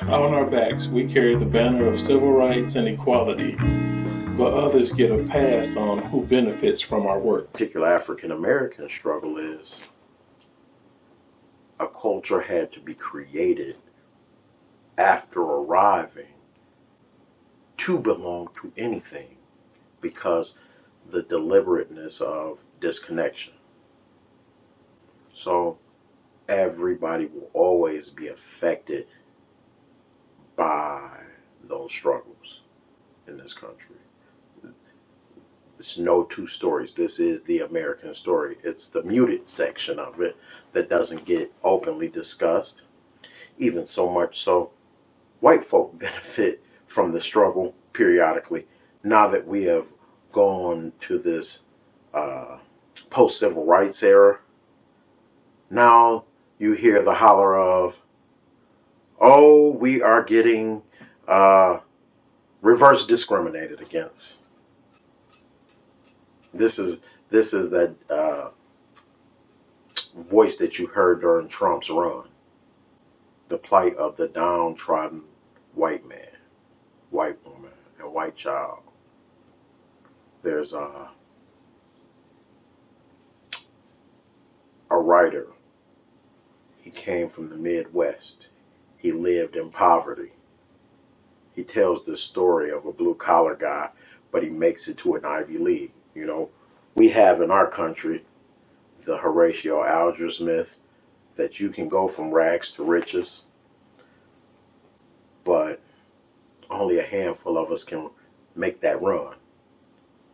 On our backs, we carry the banner of civil rights and equality, but others get a pass on who benefits from our work. Particular African American struggle is a culture had to be created after arriving to belong to anything because the deliberateness of disconnection. So everybody will always be affected by those struggles in this country. It's no two stories. This is the American story. It's the muted section of it that doesn't get openly discussed. Even so much so, white folk benefit from the struggle periodically. Now that we have gone to this post-civil rights era, now you hear the holler of, oh, we are getting reverse discriminated against. This is that voice that you heard during Trump's run. The plight of the downtrodden white man, white woman, and white child. There's a writer. He came from the Midwest. He lived in poverty. He tells this story of a blue-collar guy, but he makes it to an Ivy League. You know, we have in our country the Horatio Alger's myth that you can go from rags to riches, but only a handful of us can make that run.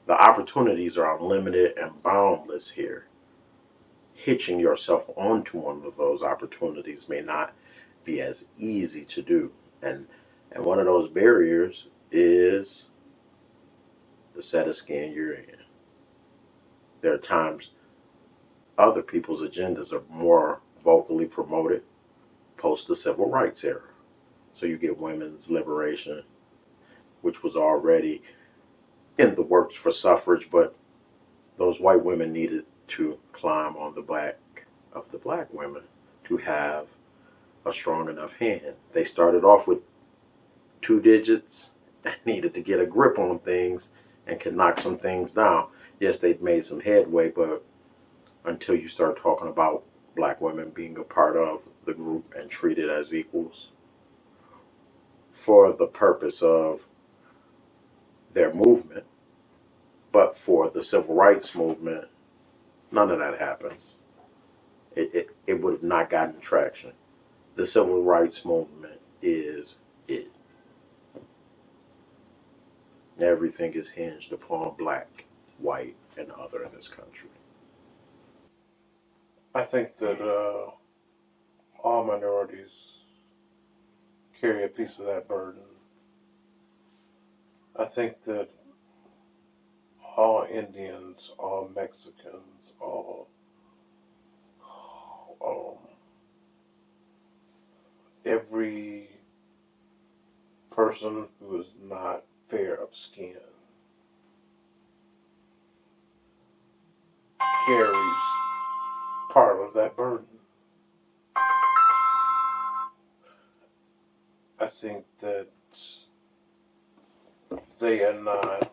The opportunities are unlimited and boundless here. Hitching yourself onto one of those opportunities may not be as easy to do. And one of those barriers is the set of skin you're in. There are times other people's agendas are more vocally promoted post the civil rights era. So you get women's liberation, which was already in the works for suffrage, but those white women needed to climb on the back of the black women to have a strong enough hand. They started off with 2 digits and needed to get a grip on things and could knock some things down. Yes, they've made some headway, but until you start talking about black women being a part of the group and treated as equals for the purpose of their movement, but for the civil rights movement, none of that happens. It would have not gotten traction. The civil rights movement is it. Everything is hinged upon black, white, and other in this country. I think that all minorities carry a piece of that burden. I think that all Indians, all Mexicans, all every person who is not fair of skin carries part of that burden. I think that they are not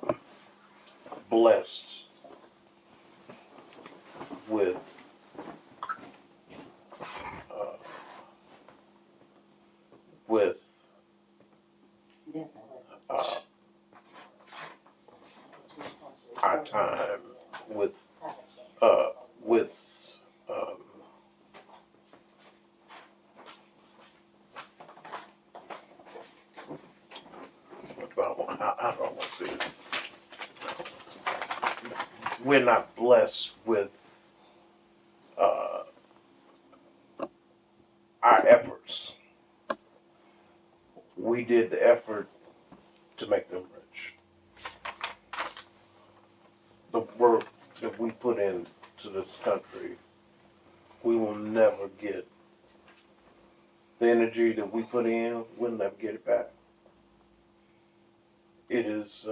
blessed with our time, with how do I want to say it? We're not blessed with our efforts. We did the effort to make them rich. The work that we put into this country, we will never get. The energy that we put in, we'll never get it back. It is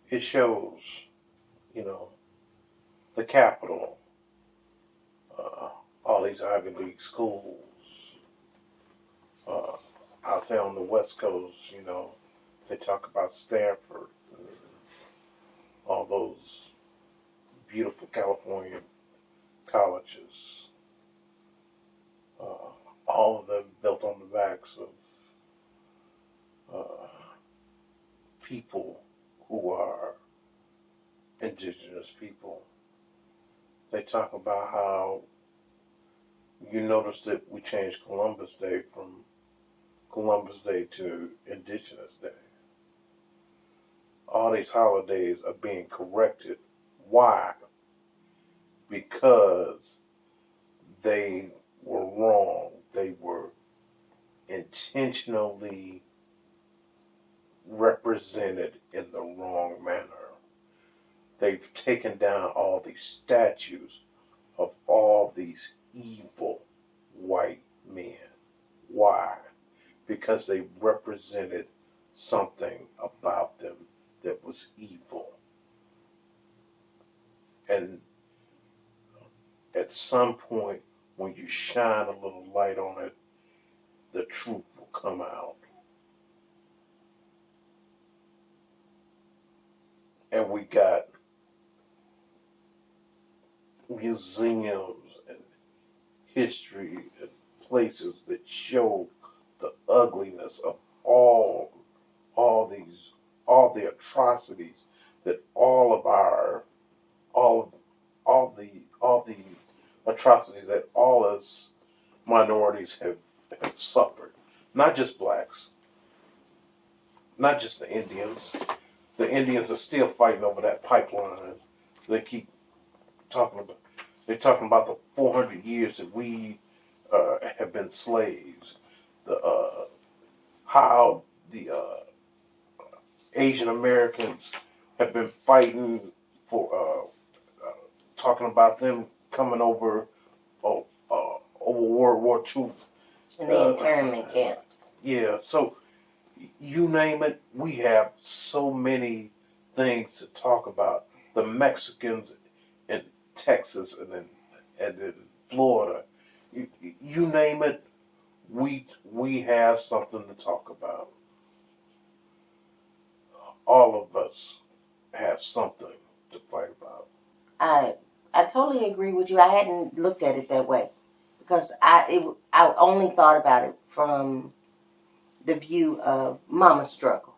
it shows, the capital all these Ivy League schools. Out there on the West Coast, they talk about Stanford, and all those beautiful California colleges. All of them built on the backs of people who are indigenous people. They talk about how you notice that we changed Columbus Day from Columbus Day to Indigenous Day. All these holidays are being corrected. Why? Because they were wrong. They were intentionally represented in the wrong manner. They've taken down all these statues of all these evil white men. Why? Because they represented something about them that was evil. And at some point, when you shine a little light on it, the truth will come out. And we got museums and history and places that show the ugliness of all the atrocities that all the atrocities that all us minorities have suffered. Not just blacks, not just the Indians. The Indians are still fighting over that pipeline. They keep talking about. They're talking about the 400 years that we have been slaves. How the Asian Americans have been fighting for talking about them coming over World War II. And the internment camps. Yeah, so you name it, we have so many things to talk about. The Mexicans in Texas and in Florida, you name it, we have something to talk about. All of us have something to fight about. I totally agree with you. I hadn't looked at it that way because I only thought about it from the view of Mama's struggle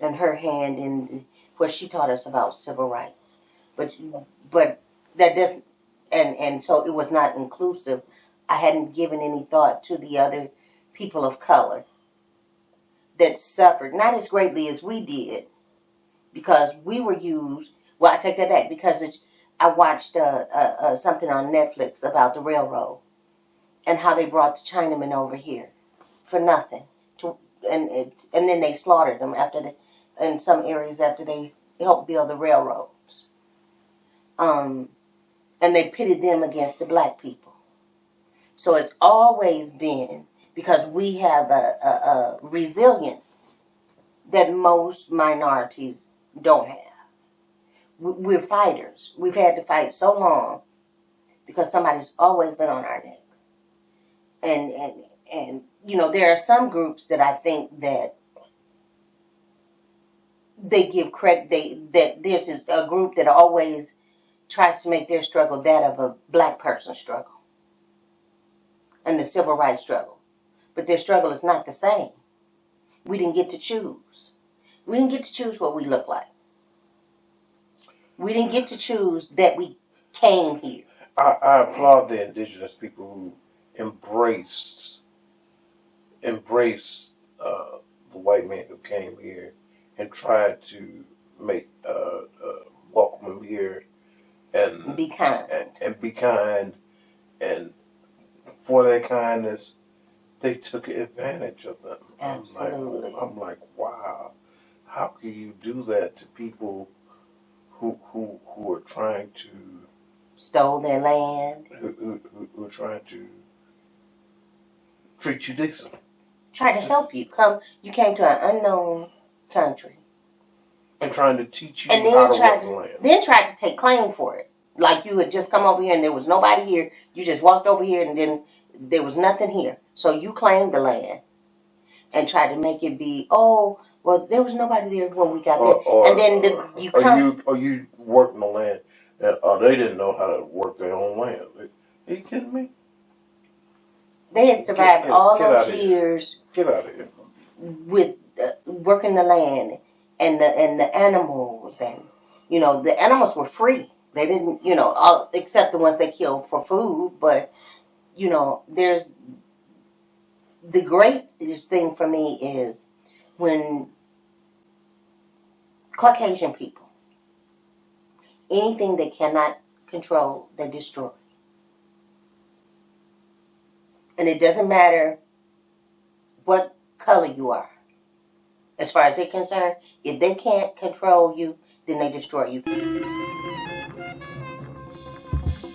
and her hand in what she taught us about civil rights. But that doesn't, and so it was not inclusive. I hadn't given any thought to the other people of color that suffered, not as greatly as we did, because we were used. Well, I take that back because I watched something on Netflix about the railroad and how they brought the Chinamen over here for nothing, and then they slaughtered them in some areas after they helped build the railroads. And they pitted them against the black people. So it's always been because we have a resilience that most minorities don't have. We're fighters. We've had to fight so long because somebody's always been on our necks. And there are some groups that I think that they give credit. That there's a group that always tries to make their struggle that of a black person's struggle and the civil rights struggle. But their struggle is not the same. We didn't get to choose. We didn't get to choose what we look like. We didn't get to choose that we came here. I applaud the indigenous people who embraced the white man who came here and tried to welcome him here and be kind. And be kind, and for their kindness, they took advantage of them. Absolutely. I'm like, wow, how can you do that to people who are trying to stole their land, who are trying to treat you decent, try to help you. You came to an unknown country and trying to teach you and how to work the land. Then tried to take claim for it. Like you had just come over here and there was nobody here. You just walked over here and then there was nothing here. So you claimed the land and tried to make it be, oh, well, there was nobody there when we got there. And then you come. Or you working the land, and they didn't know how to work their own land. Are you kidding me? They had survived all get out those of here. years Get out of here. with working the land and the animals, and the animals were free. They didn't, all except the ones they killed for food. But there's the greatest thing for me is when Caucasian people, anything they cannot control, they destroy. And it doesn't matter what color you are. As far as they're concerned, if they can't control you, then they destroy you.